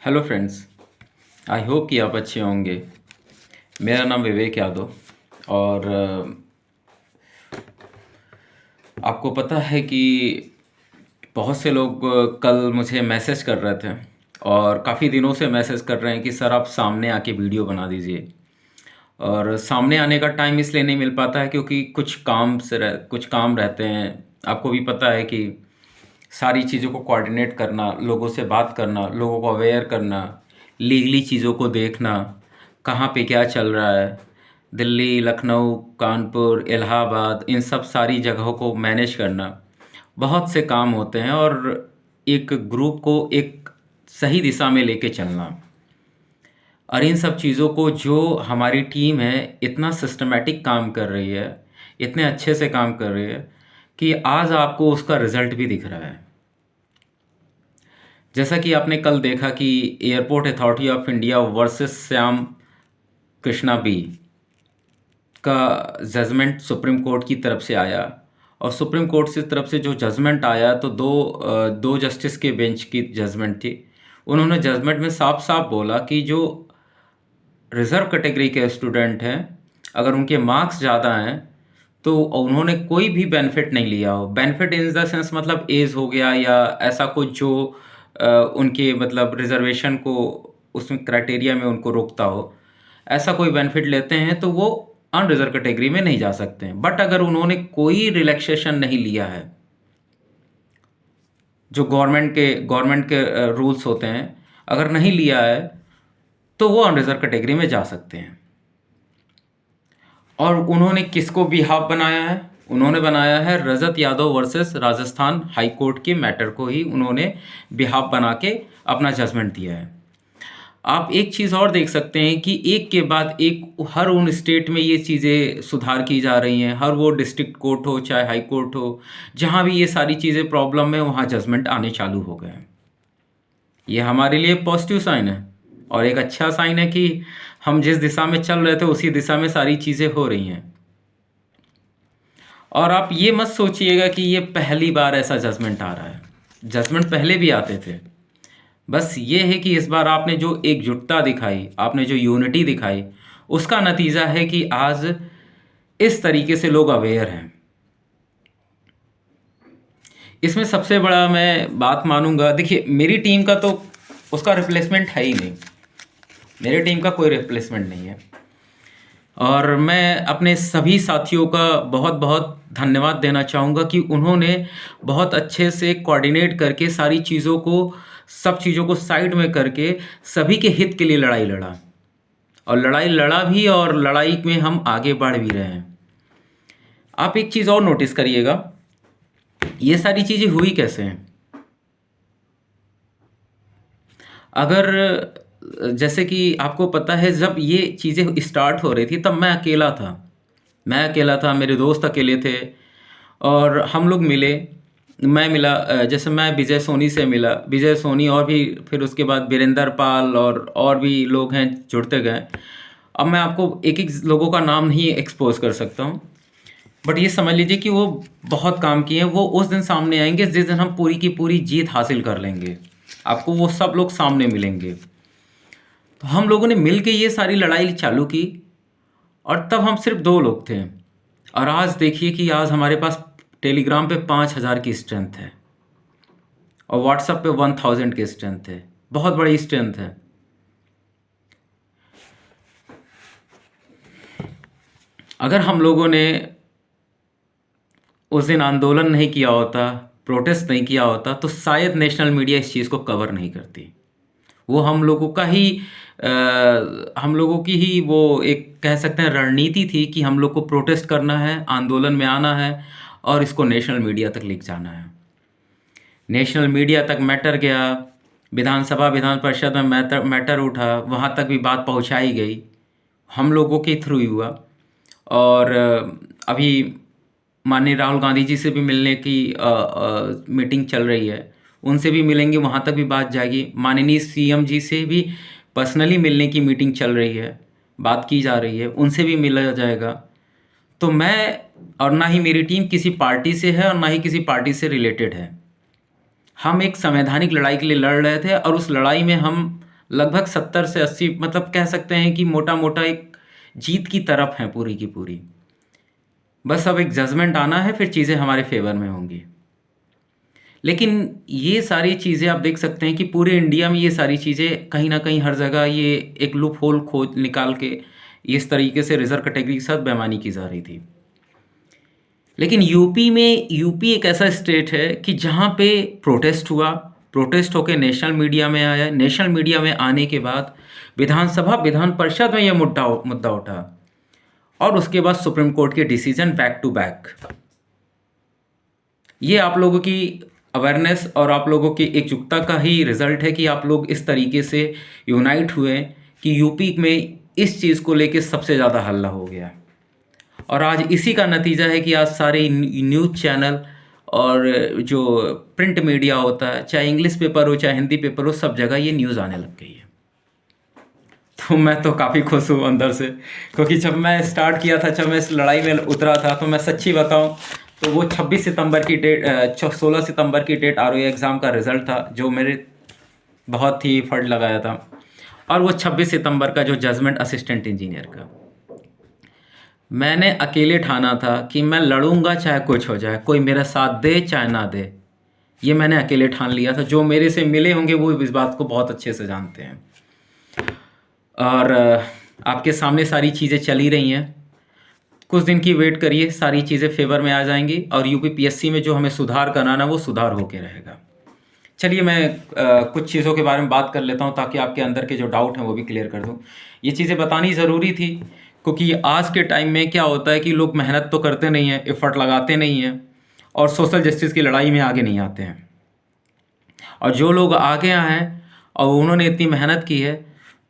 Hello friends. I hope कि आप अच्छे होंगे। मेरा नाम विवेक यादव और आपको पता है कि बहुत से लोग कल मुझे मैसेज कर रहे थे और काफ़ी दिनों से मैसेज कर रहे हैं कि सर आप सामने आके वीडियो बना दीजिए। और सामने आने का टाइम इसलिए नहीं मिल पाता है क्योंकि कुछ काम रहते हैं। आपको भी पता है कि सारी चीज़ों को कोऑर्डिनेट करना, लोगों से बात करना, लोगों को अवेयर करना, लीगली चीज़ों को देखना, कहाँ पे क्या चल रहा है, दिल्ली, लखनऊ, कानपुर, इलाहाबाद, इन सब सारी जगहों को मैनेज करना, बहुत से काम होते हैं और एक ग्रुप को एक सही दिशा में लेके चलना। और इन सब चीज़ों को जो हमारी टीम है इतना सिस्टमैटिक काम कर रही है, इतने अच्छे से काम कर रही है कि आज आपको उसका रिज़ल्ट भी दिख रहा है। जैसा कि आपने कल देखा कि airport authority of India versus Shyam Krishna B का जजमेंट सुप्रीम कोर्ट की तरफ से आया और सुप्रीम कोर्ट की तरफ से जो जजमेंट आया तो दो जस्टिस के बेंच की जजमेंट थी। उन्होंने जजमेंट में साफ साफ बोला कि जो रिज़र्व कैटेगरी के स्टूडेंट हैं, अगर उनके मार्क्स ज़्यादा हैं तो उन्होंने कोई भी बेनिफिट नहीं लिया हो। बेनिफिट इन द सेंस मतलब एज हो गया या ऐसा कुछ जो उनके मतलब रिजर्वेशन को उसमें क्राइटेरिया में उनको रोकता हो, ऐसा कोई बेनिफिट लेते हैं तो वो अनरिजर्व कैटेगरी में नहीं जा सकते हैं। बट अगर उन्होंने कोई रिलैक्सेशन नहीं लिया है, जो गवर्नमेंट के रूल्स होते हैं, अगर नहीं लिया है तो वो अनरिजर्व कैटेगरी में जा सकते हैं। और उन्होंने किसको बिहाफ बनाया है? उन्होंने बनाया है Rajat Yadav versus Rajasthan high court के मैटर को ही उन्होंने बिहाफ बना के अपना जजमेंट दिया है। आप एक चीज़ और देख सकते हैं कि एक के बाद एक हर उन स्टेट में ये चीज़ें सुधार की जा रही हैं। हर वो डिस्ट्रिक्ट कोर्ट हो चाहे हाई कोर्ट हो, जहाँ भी ये सारी चीज़ें प्रॉब्लम है वहाँ जजमेंट आने चालू हो गए हैं। ये हमारे लिए पॉजिटिव साइन है और एक अच्छा साइन है कि हम जिस दिशा में चल रहे थे उसी दिशा में सारी चीज़ें हो रही हैं। और आप ये मत सोचिएगा कि ये पहली बार ऐसा जजमेंट आ रहा है। जजमेंट पहले भी आते थे। बस ये है कि इस बार आपने जो एकजुटता दिखाई, आपने जो यूनिटी दिखाई, उसका नतीजा है कि आज इस तरीके से लोग अवेयर हैं। इसमें सबसे बड़ा मैं बात मानूंगा, देखिए मेरी टीम का तो उसका रिप्लेसमेंट है ही नहीं। मेरी टीम का कोई रिप्लेसमेंट नहीं है और मैं अपने सभी साथियों का बहुत बहुत धन्यवाद देना चाहूँगा कि उन्होंने बहुत अच्छे से कोऑर्डिनेट करके सारी चीज़ों को, सब चीज़ों को साइड में करके सभी के हित के लिए लड़ाई लड़ा और लड़ाई लड़ा भी और लड़ाई में हम आगे बढ़ भी रहे हैं। आप एक चीज़ और नोटिस करिएगा, ये सारी चीज़ें हुई कैसे हैं? अगर जैसे कि आपको पता है जब ये चीज़ें स्टार्ट हो रही थी तब मैं अकेला था, मेरे दोस्त अकेले थे और हम लोग मिले। मैं मिला, जैसे मैं विजय सोनी से मिला, विजय सोनी और भी फिर उसके बाद वीरेंद्र पाल और भी लोग हैं जुड़ते गए। अब मैं आपको एक एक लोगों का नाम नहीं एक्सपोज कर सकता हूँ, बट ये समझ लीजिए कि वो बहुत काम किए हैं। वो उस दिन सामने आएंगे जिस दिन हम पूरी की पूरी जीत हासिल कर लेंगे। आपको वो सब लोग सामने मिलेंगे। तो हम लोगों ने मिल के ये सारी लड़ाई चालू की और तब हम सिर्फ 2 लोग थे और आज देखिए कि आज हमारे पास टेलीग्राम पे 5,000 की स्ट्रेंथ है और व्हाट्सएप पे 1,000 की स्ट्रेंथ है। बहुत बड़ी स्ट्रेंथ है। अगर हम लोगों ने उस दिन आंदोलन नहीं किया होता, प्रोटेस्ट नहीं किया होता, तो शायद नेशनल मीडिया इस चीज़ को कवर नहीं करती। वो हम लोगों की ही वो एक कह सकते हैं रणनीति थी कि हम लोग को प्रोटेस्ट करना है, आंदोलन में आना है और इसको नेशनल मीडिया तक ले जाना है। नेशनल मीडिया तक मैटर गया, विधानसभा विधान परिषद में मैटर उठा, वहाँ तक भी बात पहुँचाई गई, हम लोगों के थ्रू ही हुआ। और अभी माननीय राहुल गांधी जी से भी मिलने की मीटिंग चल रही है, उनसे भी मिलेंगे, वहाँ तक भी बात जाएगी। माननीय सीएम जी से भी पर्सनली मिलने की मीटिंग चल रही है, बात की जा रही है, उनसे भी मिला जाएगा। तो मैं और ना ही मेरी टीम किसी पार्टी से है और ना ही किसी पार्टी से रिलेटेड है। हम एक संवैधानिक लड़ाई के लिए लड़ रहे थे और उस लड़ाई में हम लगभग 70 से 80, मतलब कह सकते हैं कि मोटा-मोटा एक जीत की तरफ हैं पूरी की पूरी। बस अब एक जजमेंट आना है, फिर चीज़ें हमारे फ़ेवर में होंगी। लेकिन ये सारी चीज़ें आप देख सकते हैं कि पूरे इंडिया में ये सारी चीज़ें कहीं न कहीं हर जगह ये एक लूप होल खोज निकाल के इस तरीके से रिज़र्व कैटेगरी के साथ बेईमानी की जा रही थी। लेकिन यूपी एक ऐसा स्टेट है कि जहाँ पे प्रोटेस्ट हुआ, प्रोटेस्ट होके नेशनल मीडिया में आया, नेशनल मीडिया में आने के बाद विधानसभा, विधान परिषद में ये मुद्दा उठा और उसके बाद सुप्रीम कोर्ट के डिसीजन बैक टू बैक। ये आप लोगों की अवेयरनेस और आप लोगों की एकजुटता का ही रिजल्ट है कि आप लोग इस तरीके से यूनाइट हुए कि यूपी में इस चीज़ को लेके सबसे ज़्यादा हल्ला हो गया। और आज इसी का नतीजा है कि आज सारे न्यूज़ चैनल और जो प्रिंट मीडिया होता है, चाहे इंग्लिश पेपर हो चाहे हिंदी पेपर हो, सब जगह ये न्यूज़ आने लग गई है। तो मैं तो काफ़ी खुश हूँ अंदर से, क्योंकि जब मैं स्टार्ट किया था, जब मैं इस लड़ाई में उतरा था, तो मैं सच्ची बताऊँ तो वो 26 सितंबर की डेट 16 सितंबर की डेट आरओई एग्ज़ाम का रिज़ल्ट था, जो मेरे बहुत ही फर्ड लगाया था। और वो 26 सितंबर का जो जजमेंट असिस्टेंट इंजीनियर का, मैंने अकेले ठाना था कि मैं लड़ूंगा चाहे कुछ हो जाए, कोई मेरा साथ दे चाहे ना दे। ये मैंने अकेले ठान लिया था। जो मेरे से मिले होंगे वो इस बात को बहुत अच्छे से जानते हैं। और आपके सामने सारी चीज़ें चली रही हैं। कुछ दिन की वेट करिए, सारी चीज़ें फेवर में आ जाएंगी और यूपीपीएससी में जो हमें सुधार कराना वो सुधार होके रहेगा। चलिए मैं कुछ चीज़ों के बारे में बात कर लेता हूँ ताकि आपके अंदर के जो डाउट हैं वो भी क्लियर कर दूँ। ये चीज़ें बतानी ज़रूरी थी, क्योंकि आज के टाइम में क्या होता है कि लोग मेहनत तो करते नहीं हैं, एफ़र्ट लगाते नहीं हैं और सोशल जस्टिस की लड़ाई में आगे नहीं आते हैं। और जो लोग आगे आए हैं और उन्होंने इतनी मेहनत की है,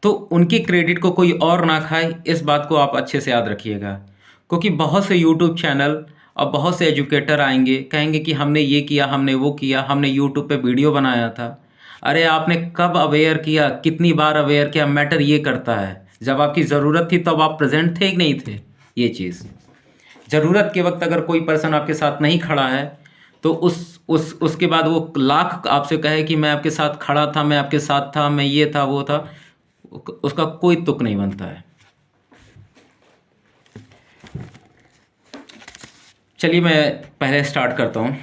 तो उनकी क्रेडिट को कोई और ना खाए, इस बात को आप अच्छे से याद रखिएगा। क्योंकि बहुत से यूट्यूब चैनल और बहुत से एजुकेटर आएंगे, कहेंगे कि हमने ये किया, हमने वो किया, हमने यूट्यूब पे वीडियो बनाया था। अरे आपने कब अवेयर किया, कितनी बार अवेयर किया? मैटर ये करता है, जब आपकी ज़रूरत थी तब आप प्रेजेंट थे कि नहीं थे। ये चीज़, ज़रूरत के वक्त अगर कोई पर्सन आपके साथ नहीं खड़ा है, तो उसके बाद वो लाख आपसे कहे कि मैं आपके साथ खड़ा था, मैं आपके साथ था, मैं ये था वो था, उसका कोई तुक नहीं बनता है। चलिए मैं पहले स्टार्ट करता हूँ।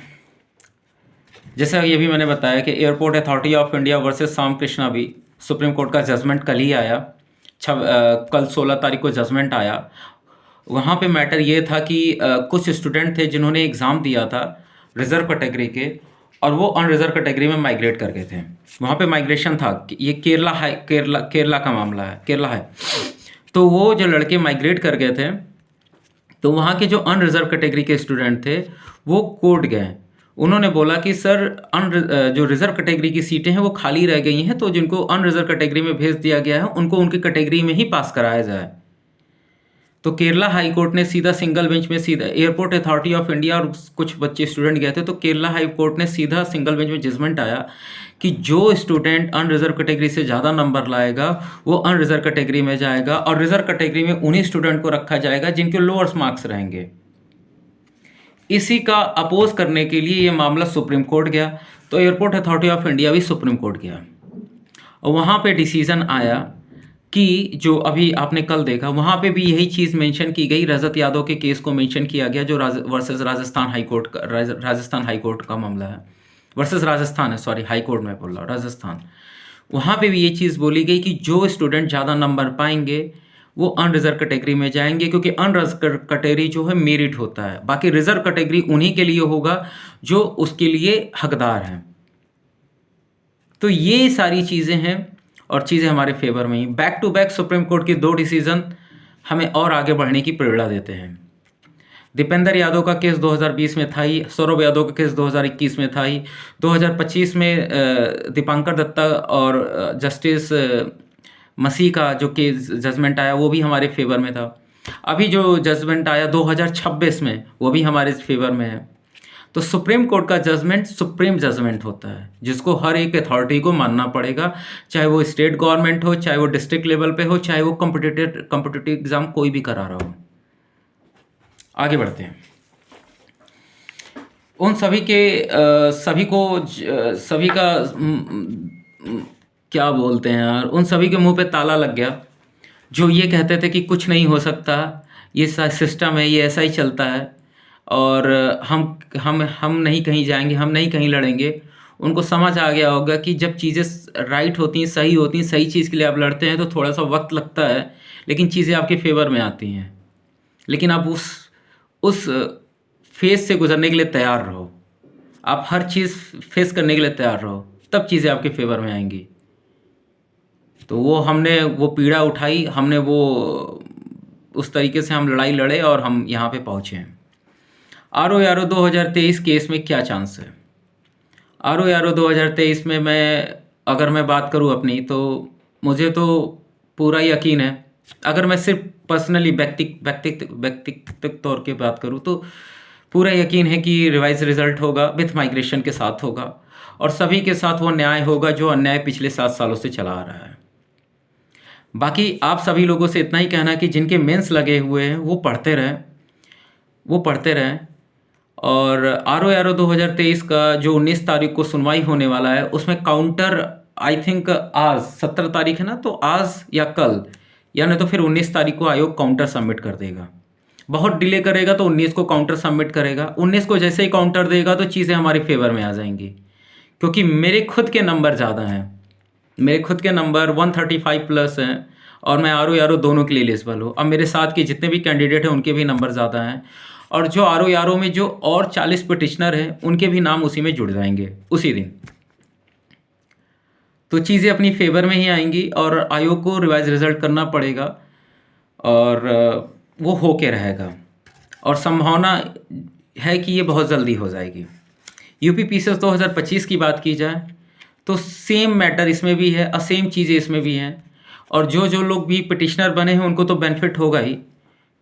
जैसा ये भी मैंने बताया कि airport authority of India versus Shyam Krishna भी, सुप्रीम कोर्ट का जजमेंट कल ही आया। कल 16 तारीख को जजमेंट आया। वहाँ पे मैटर ये था कि कुछ स्टूडेंट थे जिन्होंने एग्ज़ाम दिया था रिज़र्व कैटेगरी के, और वो अनरिज़र्व कैटेगरी में माइग्रेट कर गए थे। वहाँ पे माइग्रेशन था। ये केरला का मामला है, केरला है। तो वो जो लड़के माइग्रेट कर गए थे, तो वहाँ के जो अनरिज़र्व कैटेगरी के स्टूडेंट थे वो कोर्ट गए। उन्होंने बोला कि सर जो रिज़र्व कैटेगरी की सीटें हैं वो खाली रह गई हैं, तो जिनको अनरिज़र्व कैटेगरी में भेज दिया गया है उनको उनकी कैटेगरी में ही पास कराया जाए। तो केरला हाई कोर्ट ने सीधा सिंगल बेंच में, सीधा एयरपोर्ट अथॉरिटी ऑफ इंडिया और कुछ बच्चे स्टूडेंट गए थे, तो केरला हाई कोर्ट ने सीधा सिंगल बेंच में जजमेंट आया कि जो स्टूडेंट अनरिज़र्व कैटेगरी से ज़्यादा नंबर लाएगा वो अनरिज़र्व कैटेगरी में जाएगा, और रिज़र्व कैटेगरी में उन्हीं स्टूडेंट को रखा जाएगा जिनके लोअर्स मार्क्स रहेंगे। इसी का अपोज करने के लिए ये मामला सुप्रीम कोर्ट गया, तो एयरपोर्ट अथॉरिटी ऑफ इंडिया भी सुप्रीम कोर्ट गया और वहाँ पे डिसीज़न आया कि जो अभी आपने कल देखा, वहाँ पे भी यही चीज़ मेंशन की गई। रजत यादव के केस को मेंशन किया गया, जो वर्सेस राजस्थान हाई कोर्ट का मामला है, वर्सेस राजस्थान है, सॉरी हाई कोर्ट में बोल रहा हूँ, राजस्थान। वहाँ पे भी ये चीज़ बोली गई कि जो स्टूडेंट ज़्यादा नंबर पाएंगे वो अनरिज़र्व कैटेगरी में जाएंगे, क्योंकि अनरिज़र्व कैटेगरी जो है मेरिट होता है, बाकी रिज़र्व कैटेगरी उन्हीं के लिए होगा जो उसके लिए हकदार हैं। तो ये सारी चीज़ें हैं और चीज़ें हमारे फेवर में ही। Back to back supreme court की 2 डिसीज़न हमें और आगे बढ़ने की प्रेरणा देते हैं। दीपेंद्र यादव का केस 2020 में था ही, सौरभ यादव का केस 2021 में था ही, 2025 में दीपांकर दत्ता और जस्टिस मसीह का जो केस जजमेंट आया वो भी हमारे फेवर में था। अभी जो जजमेंट आया 2026 में वो भी हमारे फेवर में है। तो सुप्रीम कोर्ट का जजमेंट सुप्रीम जजमेंट होता है, जिसको हर एक अथॉरिटी को मानना पड़ेगा, चाहे वो स्टेट गवर्नमेंट हो, चाहे वो डिस्ट्रिक्ट लेवल पे हो, चाहे वो कॉम्पिटिटिव एग्जाम कोई भी करा रहा हो। आगे बढ़ते हैं। उन सभी के सभी को सभी का क्या बोलते हैं यार, उन सभी के मुंह पे ताला लग गया जो ये कहते थे कि कुछ नहीं हो सकता, ये सिस्टम है, ये ऐसा ही चलता है, और हम नहीं कहीं जाएंगे, हम नहीं कहीं लड़ेंगे। उनको समझ आ गया होगा कि जब चीज़ें राइट होती हैं, सही होती हैं, सही चीज़ के लिए आप लड़ते हैं तो थोड़ा सा वक्त लगता है, लेकिन चीज़ें आपके फेवर में आती हैं। लेकिन आप उस फेज़ से गुजरने के लिए तैयार रहो, आप हर चीज़ फेस करने के लिए तैयार रहो, तब चीज़ें आपके फेवर में आएंगी। तो वो हमने वो पीड़ा उठाई, हमने वो उस तरीके से हम लड़ाई लड़े और हम यहाँ पे पहुँचे हैं। आर ओ यारो 2023 केस में क्या चांस है? आर ओ यारो 2023 में अगर मैं बात करूँ अपनी, तो मुझे तो पूरा यकीन है। अगर मैं सिर्फ पर्सनली व्यक्तिगत तौर के बात करूँ तो पूरा यकीन है कि रिवाइज रिजल्ट होगा, विथ माइग्रेशन के साथ होगा, और सभी के साथ वो न्याय होगा जो अन्याय पिछले 7 सालों से चला आ रहा है। बाकी आप सभी लोगों से इतना ही कहना है कि जिनके मेंस लगे हुए हैं वो पढ़ते रहें। और आर ओ यारो 2023 का जो 19 तारीख को सुनवाई होने वाला है, उसमें काउंटर आई थिंक आज 17 तारीख है ना, तो आज या कल, या नहीं तो फिर 19 तारीख को आयोग काउंटर सबमिट कर देगा। बहुत डिले करेगा तो 19 को काउंटर सबमिट करेगा। 19 को जैसे ही काउंटर देगा तो चीज़ें हमारे फेवर में आ जाएंगी, क्योंकि मेरे खुद के नंबर ज़्यादा हैं। मेरे खुद के नंबर 135 प्लस हैं, और मैं आर ओ यारो दोनों के लिए एलिजिबल हूँ। अब मेरे साथ के जितने भी कैंडिडेट हैं उनके भी नंबर ज़्यादा हैं, और जो आर ओ यारो में जो और 40 पिटिशनर हैं उनके भी नाम उसी में जुड़ जाएंगे उसी दिन। तो चीज़ें अपनी फेवर में ही आएंगी, और आयोग को रिवाइज रिजल्ट करना पड़ेगा, और वो होके रहेगा, और संभावना है कि ये बहुत जल्दी हो जाएगी। यूपी पीसीएस 2025 की बात की जाए तो सेम मैटर इसमें भी है और सेम चीज़ें इसमें भी हैं, और जो लोग भी पिटिशनर बने हैं उनको तो बेनिफिट होगा ही,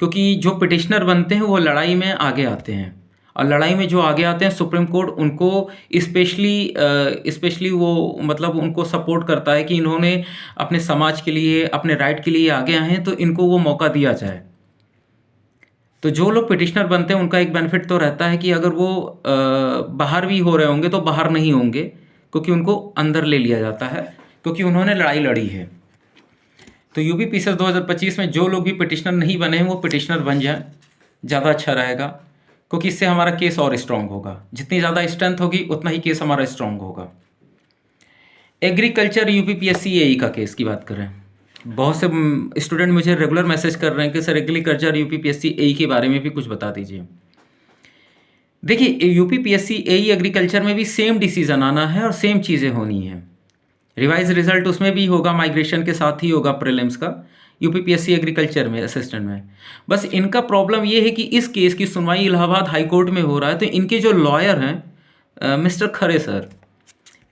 क्योंकि जो पिटिशनर बनते हैं वो लड़ाई में आगे आते हैं, और लड़ाई में जो आगे आते हैं सुप्रीम कोर्ट उनको स्पेशली वो मतलब उनको सपोर्ट करता है कि इन्होंने अपने समाज के लिए, अपने राइट के लिए आगे आए हैं, तो इनको वो मौका दिया जाए। तो जो लोग पिटिशनर बनते हैं उनका एक बेनिफिट तो रहता है कि अगर वो बाहर भी हो रहे होंगे तो बाहर नहीं होंगे, क्योंकि उनको अंदर ले लिया जाता है, क्योंकि उन्होंने लड़ाई लड़ी है। तो यूपी पीसीएस 2025 में जो लोग भी पिटिशनर नहीं बने हैं वो पिटिशनर बन जाएं, ज़्यादा अच्छा रहेगा, क्योंकि इससे हमारा केस और स्ट्रॉन्ग होगा। जितनी ज़्यादा स्ट्रेंथ होगी उतना ही केस हमारा स्ट्रॉन्ग होगा। एग्रीकल्चर यूपी पीएससी एई का केस की बात करें, बहुत से स्टूडेंट मुझे रेगुलर मैसेज कर रहे हैं कि सर एग्रीकल्चर यूपी पीएससी एई के बारे में भी कुछ बता दीजिए। देखिए, यूपी पीएससी एई एग्रीकल्चर में भी सेम डिसीजन आना है और सेम चीज़ें होनी है। रिवाइज रिजल्ट उसमें भी होगा, माइग्रेशन के साथ ही होगा प्रीलिम्स का, यूपी पीएससी एग्रीकल्चर में असिस्टेंट में। बस इनका प्रॉब्लम ये है कि इस केस की सुनवाई इलाहाबाद हाई कोर्ट में हो रहा है, तो इनके जो लॉयर हैं मिस्टर खरे सर,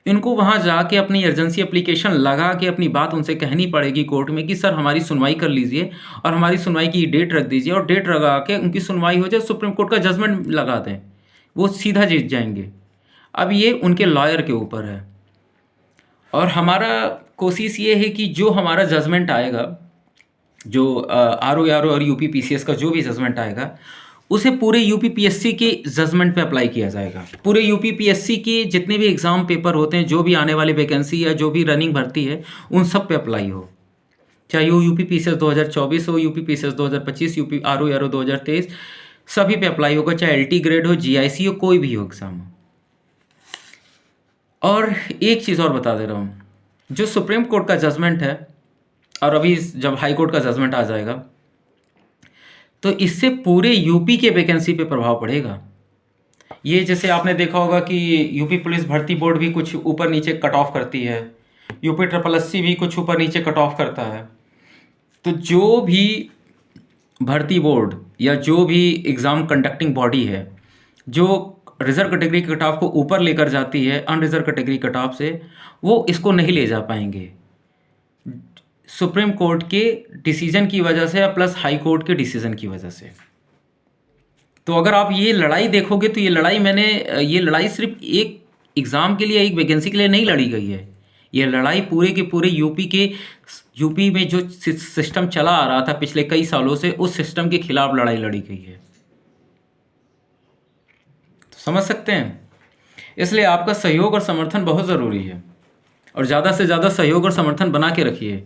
इनको वहाँ जाके अपनी अर्जेंसी एप्लीकेशन लगा के अपनी बात उनसे कहनी पड़ेगी कोर्ट में कि सर हमारी सुनवाई कर लीजिए, और हमारी सुनवाई की डेट रख दीजिए, और डेट लगा के उनकी सुनवाई हो जाए, सुप्रीम कोर्ट का जजमेंट लगा दें, वो सीधा जीत जाएंगे। अब ये उनके लॉयर के ऊपर है, और हमारा कोशिश ये है कि जो हमारा जजमेंट आएगा, जो आर ओ और यूपी पीसीएस का जो भी जजमेंट आएगा, उसे पूरे यूपी पीएससी के जजमेंट पे अप्लाई किया जाएगा। पूरे यूपी पीएससी के जितने भी एग्ज़ाम पेपर होते हैं, जो भी आने वाली वैकेंसी या जो भी रनिंग भर्ती है, उन सब पे अप्लाई हो, चाहे वो यूपी पीसीएस 2024 हो, UP PCS 2025, UP R O 2023, सभी पे अप्लाई होगा, चाहे एलटी ग्रेड हो, जीआईसी हो, कोई भी हो एग्ज़ाम हो। और एक चीज़ और बता दे रहा हूँ, जो सुप्रीम कोर्ट का जजमेंट है, और अभी जब हाई कोर्ट का जजमेंट आ जाएगा, तो इससे पूरे यूपी के वैकेंसी पे प्रभाव पड़ेगा। ये जैसे आपने देखा होगा कि यूपी पुलिस भर्ती बोर्ड भी कुछ ऊपर नीचे कट ऑफ करती है, यूपी SSSC भी कुछ ऊपर नीचे कट ऑफ करता है। तो जो भी भर्ती बोर्ड या जो भी एग्ज़ाम कंडक्टिंग बॉडी है, जो रिजर्व कैटेगरी कट ऑफ को ऊपर लेकर जाती है अनरिजर्व कैटेगरी कट ऑफ से, वो इसको नहीं ले जा पाएंगे सुप्रीम कोर्ट के डिसीजन की वजह से, प्लस हाई कोर्ट के डिसीजन की वजह से। तो अगर आप ये लड़ाई देखोगे तो ये लड़ाई सिर्फ एक एग्ज़ाम के लिए, एक वैकेंसी के लिए नहीं लड़ी गई है। ये लड़ाई पूरे के पूरे यूपी में जो सिस्टम चला आ रहा था पिछले कई सालों से, उस सिस्टम के खिलाफ लड़ाई लड़ी गई है। तो समझ सकते हैं, इसलिए आपका सहयोग और समर्थन बहुत ज़रूरी है। और ज़्यादा से ज़्यादा सहयोग और समर्थन बना के रखिए,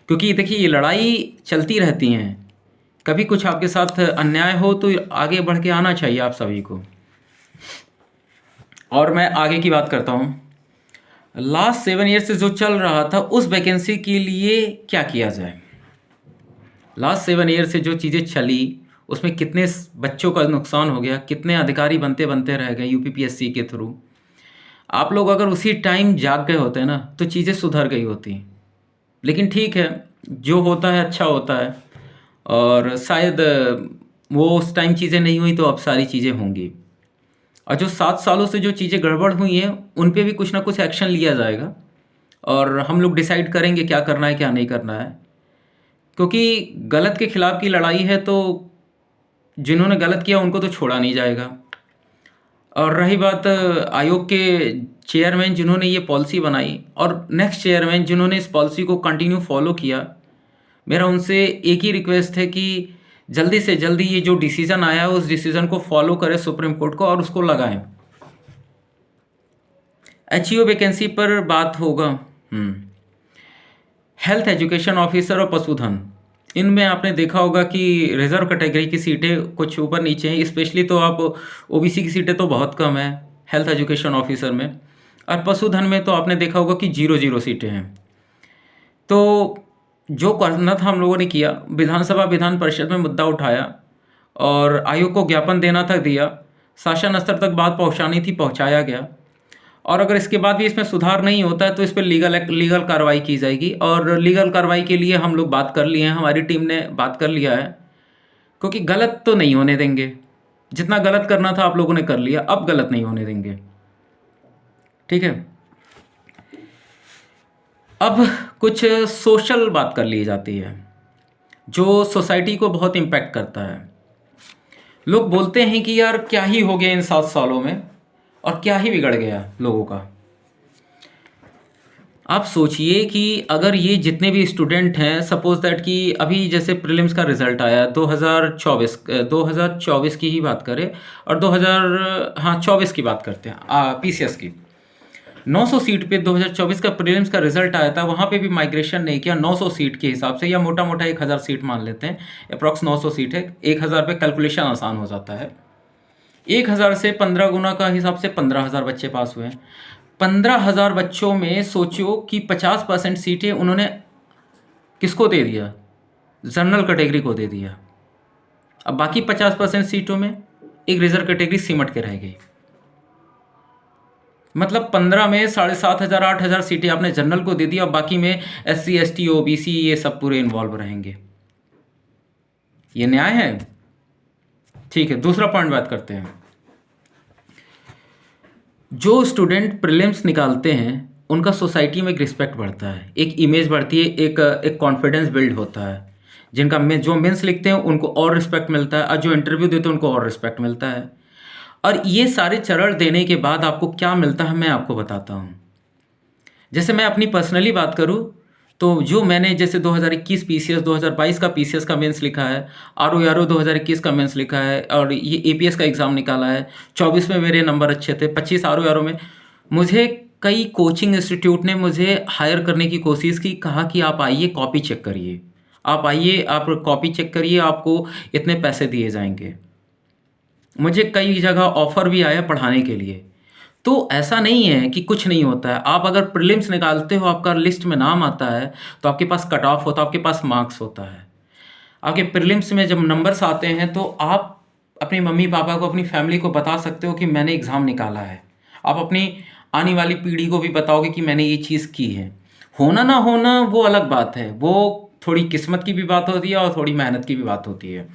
क्योंकि देखिए ये लड़ाई चलती रहती हैं। कभी कुछ आपके साथ अन्याय हो तो आगे बढ़ के आना चाहिए आप सभी को। और मैं आगे की बात करता हूँ। लास्ट 7 ईयर से जो चल रहा था उस वैकेंसी के लिए क्या किया जाए। लास्ट 7 ईयर से जो चीज़ें चली उसमें कितने बच्चों का नुकसान हो गया, कितने अधिकारी बनते बनते रह गए यूपीपीएससी के थ्रू। आप लोग अगर उसी टाइम जाग गए होते ना तो चीज़ें सुधर गई होती। लेकिन ठीक है, जो होता है अच्छा होता है, और शायद वो उस टाइम चीज़ें नहीं हुई तो अब सारी चीज़ें होंगी। और जो 7 सालों से जो चीज़ें गड़बड़ हुई हैं उन पे भी कुछ ना कुछ एक्शन लिया जाएगा, और हम लोग डिसाइड करेंगे क्या करना है क्या नहीं करना है। क्योंकि गलत के खिलाफ की लड़ाई है, तो जिन्होंने गलत किया उनको तो छोड़ा नहीं जाएगा। और रही बात आयोग के चेयरमैन जिन्होंने ये पॉलिसी बनाई और नेक्स्ट चेयरमैन जिन्होंने इस पॉलिसी को कंटिन्यू फॉलो किया, मेरा उनसे एक ही रिक्वेस्ट है कि जल्दी से जल्दी ये जो डिसीज़न आया है उस डिसीज़न को फॉलो करें सुप्रीम कोर्ट को और उसको लगाएं। एचईओ वैकेंसी पर बात होगा। हेल्थ एजुकेशन ऑफिसर और पशुधन, इनमें आपने देखा होगा कि रिजर्व कैटेगरी की सीटें कुछ ऊपर नीचे हैं, स्पेशली तो आप ओबीसी की सीटें तो बहुत कम है हेल्थ एजुकेशन ऑफिसर में, और पशुधन में तो आपने देखा होगा कि 0 सीटें हैं। तो जो करना था हम लोगों ने किया, विधानसभा विधान परिषद में मुद्दा उठाया और आयोग को ज्ञापन देना था दिया, शासन स्तर तक बात पहुंचानी थी पहुंचाया गया। और अगर इसके बाद भी इसमें सुधार नहीं होता है तो इस पर लीगल कार्रवाई की जाएगी, और लीगल कार्रवाई के लिए हम लोग बात कर लिए हैं, हमारी टीम ने बात कर लिया है, क्योंकि गलत तो नहीं होने देंगे। जितना गलत करना था आप लोगों ने कर लिया, अब गलत नहीं होने देंगे। ठीक है, अब कुछ सोशल बात कर ली जाती है जो सोसाइटी को बहुत इम्पैक्ट करता है। लोग बोलते हैं कि यार क्या ही हो गया इन 7 सालों में, और क्या ही बिगड़ गया लोगों का। आप सोचिए कि अगर ये जितने भी स्टूडेंट हैं, सपोज दैट कि अभी जैसे प्रीलिम्स का रिजल्ट आया 2024 की ही बात करें, और 24 की बात करते हैं, पीसीएस की 900 सीट पे 2024 का प्रीलिम्स का रिजल्ट आया था। वहाँ पे भी माइग्रेशन नहीं किया 900 सीट के हिसाब से, या मोटा मोटा 1000 सीट मान लेते हैं, अप्रॉक्स 900 सीट है। 1000 पे कैलकुलेशन आसान हो जाता है। 1000 से 15 गुना का हिसाब से 15,000 बच्चे पास हुए हैं। 15,000 बच्चों में सोचो कि 50% सीटें उन्होंने किसको दे दिया, जनरल कैटेगरी को दे दिया। अब बाकी 50% सीटों में एक रिजर्व कैटेगरी सिमट के रह गई। मतलब 15 में 7,500 8,000 सीटें आपने जनरल को दे दी, और बाकी में SC ST OBC ये सब पूरे इन्वॉल्व रहेंगे। ये न्याय है? ठीक है, दूसरा पॉइंट बात करते हैं। जो स्टूडेंट प्रीलिम्स निकालते हैं उनका सोसाइटी में एक रिस्पेक्ट बढ़ता है, एक इमेज बढ़ती है, एक कॉन्फिडेंस बिल्ड होता है। जिनका जो मेंस लिखते हैं उनको और रिस्पेक्ट मिलता है, और जो इंटरव्यू देते हैं उनको और रिस्पेक्ट मिलता है। और ये सारे चरण देने के बाद आपको क्या मिलता है मैं आपको बताता हूँ। जैसे मैं अपनी पर्सनली बात करूँ तो जो मैंने जैसे 2021 पीसीएस, 2022 का पीसीएस का मेंस लिखा है, आरओ 2021 का मेंस लिखा है, और ये एपीएस का एग्ज़ाम निकाला है। 24 में मेरे नंबर अच्छे थे, 25 आरओ में मुझे कई कोचिंग इंस्टीट्यूट ने मुझे हायर करने की कोशिश की, कहा कि आप आइए कॉपी चेक करिए, आप आइए आप कॉपी चेक करिए, आपको इतने पैसे दिए जाएंगे। मुझे कई जगह ऑफ़र भी आया पढ़ाने के लिए। तो ऐसा नहीं है कि कुछ नहीं होता है। आप अगर प्रीलिम्स निकालते हो, आपका लिस्ट में नाम आता है, तो आपके पास कट ऑफ होता है, आपके पास मार्क्स होता है। आपके प्रीलिम्स में जब नंबर्स आते हैं तो आप अपने मम्मी पापा को, अपनी फैमिली को बता सकते हो कि मैंने एग्ज़ाम निकाला है। आप अपनी आने वाली पीढ़ी को भी बताओगे कि मैंने ये चीज़ की है। होना ना होना वो अलग बात है, वो थोड़ी किस्मत की भी बात होती है और थोड़ी मेहनत की भी बात होती है।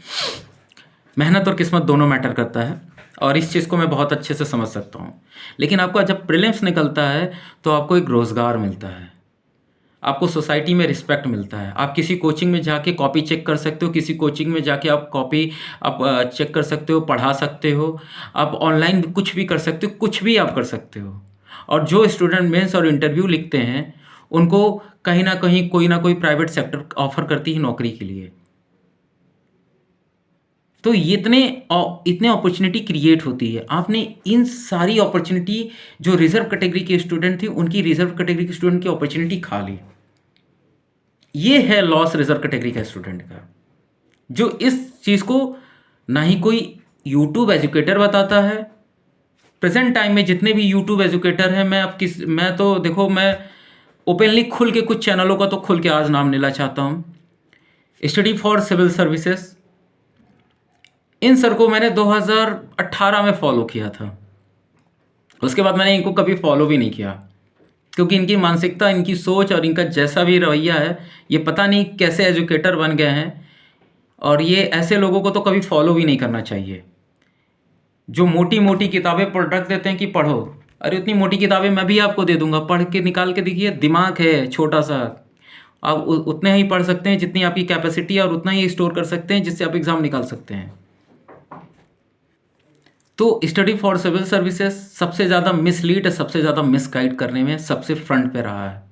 मेहनत और किस्मत दोनों मैटर करता है, और इस चीज़ को मैं बहुत अच्छे से समझ सकता हूँ। लेकिन आपका जब प्रीलिम्स निकलता है तो आपको एक रोज़गार मिलता है, आपको सोसाइटी में रिस्पेक्ट मिलता है। आप किसी कोचिंग में जाके कॉपी चेक कर सकते हो, किसी कोचिंग में जाके आप कॉपी आप चेक कर सकते हो, पढ़ा सकते हो, आप ऑनलाइन कुछ भी कर सकते हो, कुछ भी आप कर सकते हो। और जो स्टूडेंट मेंस और इंटरव्यू लिखते हैं उनको कहीं ना कहीं कोई ना कोई प्राइवेट सेक्टर ऑफर करती है नौकरी के लिए। तो ये इतने अपॉर्चुनिटी क्रिएट होती है। आपने इन सारी अपॉर्चुनिटी जो रिजर्व कैटेगरी के स्टूडेंट थे, उनकी रिजर्व कैटेगरी के स्टूडेंट की अपॉर्चुनिटी खा ली। ये है लॉस रिजर्व कैटेगरी का स्टूडेंट का, जो इस चीज़ को ना ही कोई यूट्यूब एजुकेटर बताता है। प्रेजेंट टाइम में जितने भी यूट्यूब एजुकेटर हैं, मैं तो देखो, मैं ओपनली खुल के कुछ चैनलों का तो खुल के आज नाम लेना चाहता हूँ। स्टडी फॉर सिविल सर्विसेज, इन सर को मैंने 2018 में फॉलो किया था। उसके बाद मैंने इनको कभी फॉलो भी नहीं किया, क्योंकि इनकी मानसिकता, इनकी सोच और इनका जैसा भी रवैया है, ये पता नहीं कैसे एजुकेटर बन गए हैं। और ये ऐसे लोगों को तो कभी फॉलो भी नहीं करना चाहिए, जो मोटी मोटी किताबें पढ़ रख देते हैं कि पढ़ो। अरे उतनी मोटी किताबें मैं भी आपको दे दूंगा, पढ़ के निकाल के देखिए। दिमाग है छोटा सा, आप उतने ही पढ़ सकते हैं जितनी आपकी कैपेसिटी है, और उतना ही स्टोर कर सकते हैं जिससे आप एग्ज़ाम निकाल सकते हैं। तो स्टडी फॉर सिविल सर्विसेज सबसे ज़्यादा मिसलीड, सबसे ज़्यादा मिसगाइड करने में सबसे फ्रंट पे रहा है।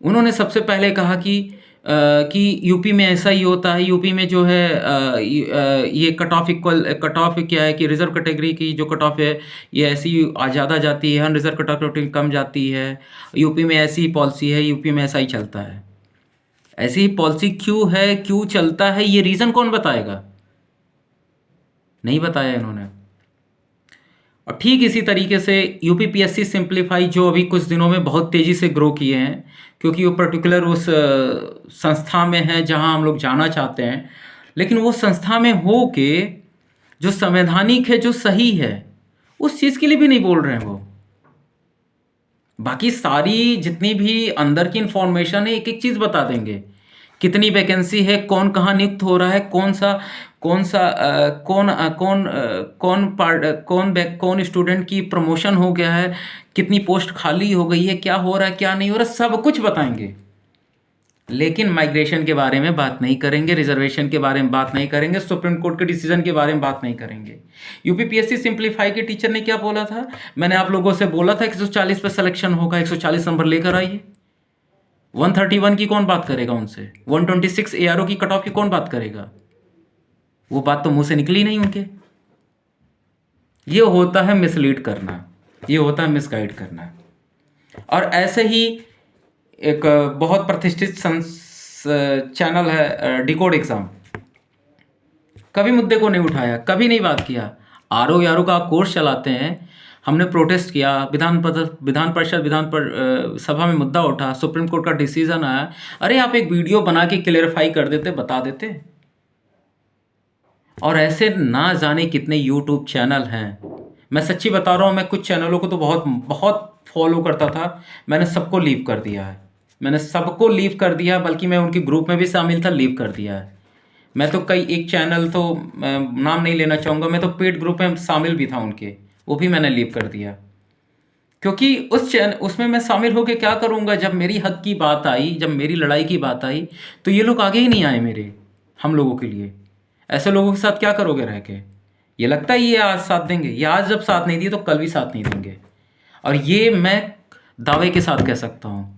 उन्होंने सबसे पहले कहा कि यूपी में ऐसा ही होता है, यूपी में जो है ये कट ऑफ क्या है कि रिजर्व कैटेगरी की जो कट ऑफ है ये ऐसी ज़्यादा जाती है, अनरिजर्व कट ऑफ कम जाती है। यूपी में ऐसी पॉलिसी है, यूपी में ऐसा ही चलता है। ऐसी ही पॉलिसी क्यों है, क्यों चलता है, ये रीज़न कौन बताएगा? नहीं बताया इन्होंने। और ठीक इसी तरीके से यूपीपीएससी सिंप्लीफाई, जो अभी कुछ दिनों में बहुत तेज़ी से ग्रो किए हैं, क्योंकि वो पर्टिकुलर उस संस्था में है जहां हम लोग जाना चाहते हैं, लेकिन वो संस्था में हो के जो संवैधानिक है, जो सही है, उस चीज़ के लिए भी नहीं बोल रहे हैं वो। बाकी सारी जितनी भी अंदर की इंफॉर्मेशन है, एक एक चीज़ बता देंगे। कितनी वैकेंसी है, कौन कहाँ नियुक्त हो रहा है, कौन स्टूडेंट की प्रमोशन हो गया है, कितनी पोस्ट खाली हो गई है, क्या हो रहा है, क्या नहीं हो रहा, सब कुछ बताएंगे। लेकिन माइग्रेशन के बारे में बात नहीं करेंगे, रिजर्वेशन के बारे में बात नहीं करेंगे, सुप्रीम कोर्ट के डिसीजन के बारे में बात नहीं करेंगे। यूपीपीएससी सिंप्लीफाई के टीचर ने क्या बोला था? मैंने आप लोगों से बोला था 140 पे सिलेक्शन होगा, 140 नंबर लेकर आइए। 131 की कौन बात करेगा उनसे? 126 एआरओ की कट ऑफ की कौन बात करेगा? वो बात तो मुंह से निकली नहीं उनके। ये होता है मिसलीड करना, ये होता है मिसगाइड करना। और ऐसे ही एक बहुत प्रतिष्ठित चैनल है डिकोड एग्जाम, कभी मुद्दे को नहीं उठाया, कभी नहीं बात किया। आरओ यारो का कोर्स चलाते हैं, हमने प्रोटेस्ट किया, विधान सभा में मुद्दा उठा, सुप्रीम कोर्ट का डिसीजन आया। अरे आप एक वीडियो बना के क्लियरिफाई कर देते, बता देते। और ऐसे ना जाने कितने यूट्यूब चैनल हैं। मैं सच्ची बता रहा हूँ, मैं कुछ चैनलों को तो बहुत बहुत फॉलो करता था, मैंने सबको लीव कर दिया है। मैंने सबको लीव कर दिया, बल्कि मैं उनके ग्रुप में भी शामिल था, लीव कर दिया है। मैं तो एक चैनल तो नाम नहीं लेना चाहूँगा, मैं तो पेड ग्रुप में शामिल भी था उनके, वो भी मैंने लीव कर दिया। क्योंकि उसमें मैं शामिल होकर क्या करूँगा? जब मेरी हक की बात आई, जब मेरी लड़ाई की बात आई, तो ये लोग आगे ही नहीं आए मेरे, हम लोगों के लिए। ऐसे लोगों के साथ क्या करोगे रह के? ये लगता है ये आज साथ देंगे, ये आज जब साथ नहीं दिए तो कल भी साथ नहीं देंगे। और ये मैं दावे के साथ कह सकता हूँ।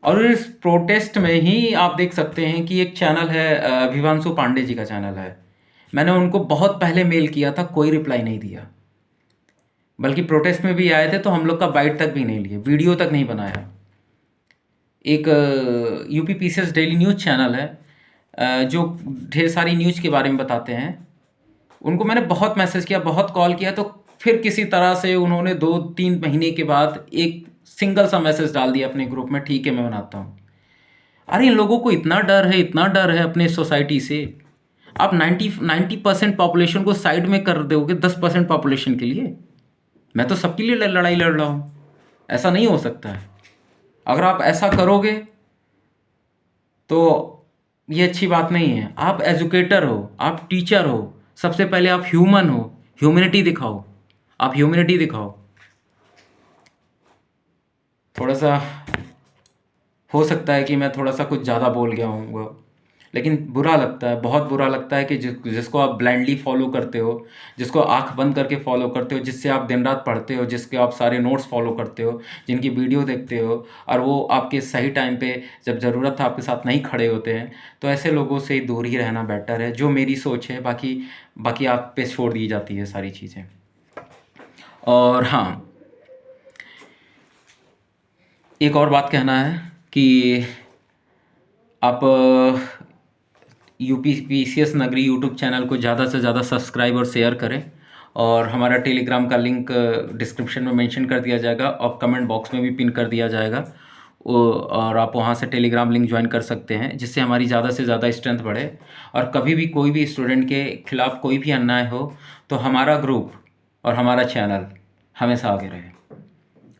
और इस प्रोटेस्ट में ही आप देख सकते हैं कि एक चैनल है, विवांशु पांडे जी का चैनल है। मैंने उनको बहुत पहले मेल किया था, कोई रिप्लाई नहीं दिया। बल्कि प्रोटेस्ट में भी आए थे तो हम लोग का बाइट तक भी नहीं लिए, वीडियो तक नहीं बनाया। एक यूपीपीसीएस डेली न्यूज़ चैनल है, जो ढेर सारी न्यूज़ के बारे में बताते हैं। उनको मैंने बहुत मैसेज किया, बहुत कॉल किया, तो फिर किसी तरह से उन्होंने 2-3 महीने के बाद एक सिंगल सा मैसेज डाल दिया अपने ग्रुप में, ठीक है मैं बनाता हूँ। अरे इन लोगों को इतना डर है, इतना डर है अपने सोसाइटी से। आप 90% पॉपुलेशन को साइड में कर दोगे 10% पॉपुलेशन के लिए। मैं तो सबके लिए लड़ाई लड़ रहा हूँ, ऐसा नहीं हो सकता है। अगर आप ऐसा करोगे तो ये अच्छी बात नहीं है। आप एजुकेटर हो, आप टीचर हो, सबसे पहले आप ह्यूमन हो, ह्यूमैनिटी दिखाओ, आप ह्यूमैनिटी दिखाओ। थोड़ा सा हो सकता है कि मैं थोड़ा सा कुछ ज़्यादा बोल गया हूँ, लेकिन बुरा लगता है, बहुत बुरा लगता है कि जिसको आप ब्लाइंडली फॉलो करते हो, जिसको आँख बंद करके फॉलो करते हो, जिससे आप दिन रात पढ़ते हो, जिसके आप सारे नोट्स फॉलो करते हो, जिनकी वीडियो देखते हो, और वो आपके सही टाइम पे जब ज़रूरत था आपके साथ नहीं खड़े होते हैं, तो ऐसे लोगों से दूर ही रहना बेटर है, जो मेरी सोच है। बाकी बाकी आप पे छोड़ दी जाती है सारी चीज़ें। और हाँ, एक और बात कहना है कि आप यूपी पीसीएस नगरी यूट्यूब चैनल को ज़्यादा से ज़्यादा सब्सक्राइब और शेयर करें, और हमारा टेलीग्राम का लिंक डिस्क्रिप्शन में मेंशन कर दिया जाएगा और कमेंट बॉक्स में भी पिन कर दिया जाएगा, और आप वहाँ से टेलीग्राम लिंक ज्वाइन कर सकते हैं, जिससे हमारी ज़्यादा से ज़्यादा स्ट्रेंथ बढ़े। और कभी भी कोई भी स्टूडेंट के खिलाफ़ कोई भी अन्याय हो तो हमारा ग्रुप और हमारा चैनल हमेशा आगे रहे।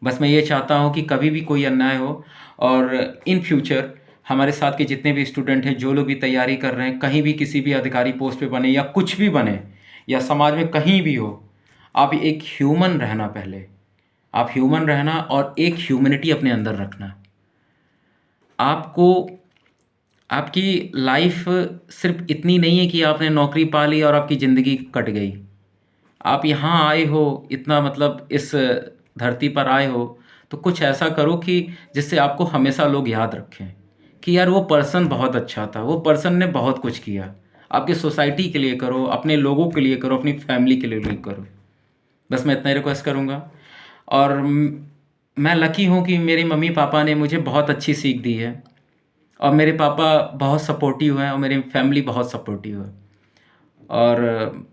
बस मैं ये चाहता हूँ कि कभी भी कोई अन्याय हो, और इन फ्यूचर हमारे साथ के जितने भी स्टूडेंट हैं, जो लोग भी तैयारी कर रहे हैं, कहीं भी किसी भी अधिकारी पोस्ट पे बने या कुछ भी बने, या समाज में कहीं भी हो, आप एक ह्यूमन रहना पहले। आप ह्यूमन रहना और एक ह्यूमैनिटी अपने अंदर रखना। आपको आपकी लाइफ सिर्फ इतनी नहीं है कि आपने नौकरी पा ली और आपकी ज़िंदगी कट गई। आप यहाँ आए हो, इतना मतलब इस धरती पर आए हो, तो कुछ ऐसा करो कि जिससे आपको हमेशा लोग याद रखें कि यार वो पर्सन बहुत अच्छा था, वो पर्सन ने बहुत कुछ किया। आपके सोसाइटी के लिए करो, अपने लोगों के लिए करो, अपनी फैमिली के लिए भी करो। बस मैं इतना ही रिक्वेस्ट करूँगा। और मैं लकी हूँ कि मेरे मम्मी पापा ने मुझे बहुत अच्छी सीख दी है, और मेरे पापा बहुत सपोर्टिव हैं और मेरी फैमिली बहुत सपोर्टिव है, और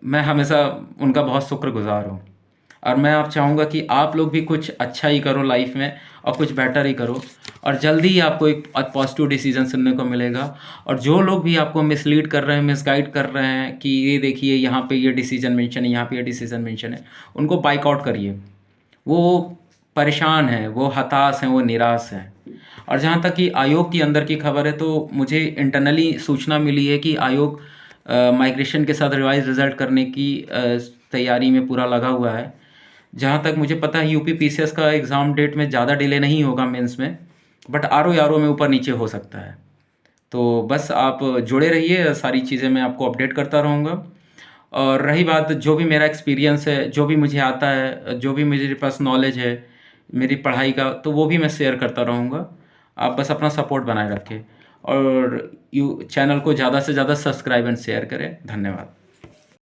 मैं हमेशा उनका बहुत शुक्रगुज़ार हूँ। और मैं आप चाहूँगा कि आप लोग भी कुछ अच्छा ही करो लाइफ में, और कुछ बेटर ही करो, और जल्दी ही आपको एक पॉजिटिव डिसीजन सुनने को मिलेगा। और जो लोग भी आपको मिसलीड कर रहे हैं, मिसगाइड कर रहे हैं कि ये देखिए यहाँ पे ये डिसीजन मेंशन है, यहाँ पे ये डिसीजन मेंशन है, उनको बाइकआउट करिए। वो परेशान हैं, वो हताश हैं, वो निराश हैं। और जहाँ तक कि आयोग की अंदर की खबर है, तो मुझे इंटरनली सूचना मिली है कि आयोग माइग्रेशन के साथ रिवाइज़ रिज़ल्ट करने की तैयारी में पूरा लगा हुआ है। जहाँ तक मुझे पता है यूपी पीसीएस का एग्ज़ाम डेट में ज़्यादा डिले नहीं होगा मेंस में, बट आरओ में ऊपर नीचे हो सकता है। तो बस आप जुड़े रहिए, सारी चीज़ें मैं आपको अपडेट करता रहूँगा। और रही बात जो भी मेरा एक्सपीरियंस है, जो भी मुझे आता है, जो भी मेरे पास नॉलेज है मेरी पढ़ाई का, तो वो भी मैं शेयर करता रहूँगा। आप बस अपना सपोर्ट बनाए रखें, और चैनल को ज़्यादा से ज़्यादा सब्सक्राइब एंड शेयर करें। धन्यवाद।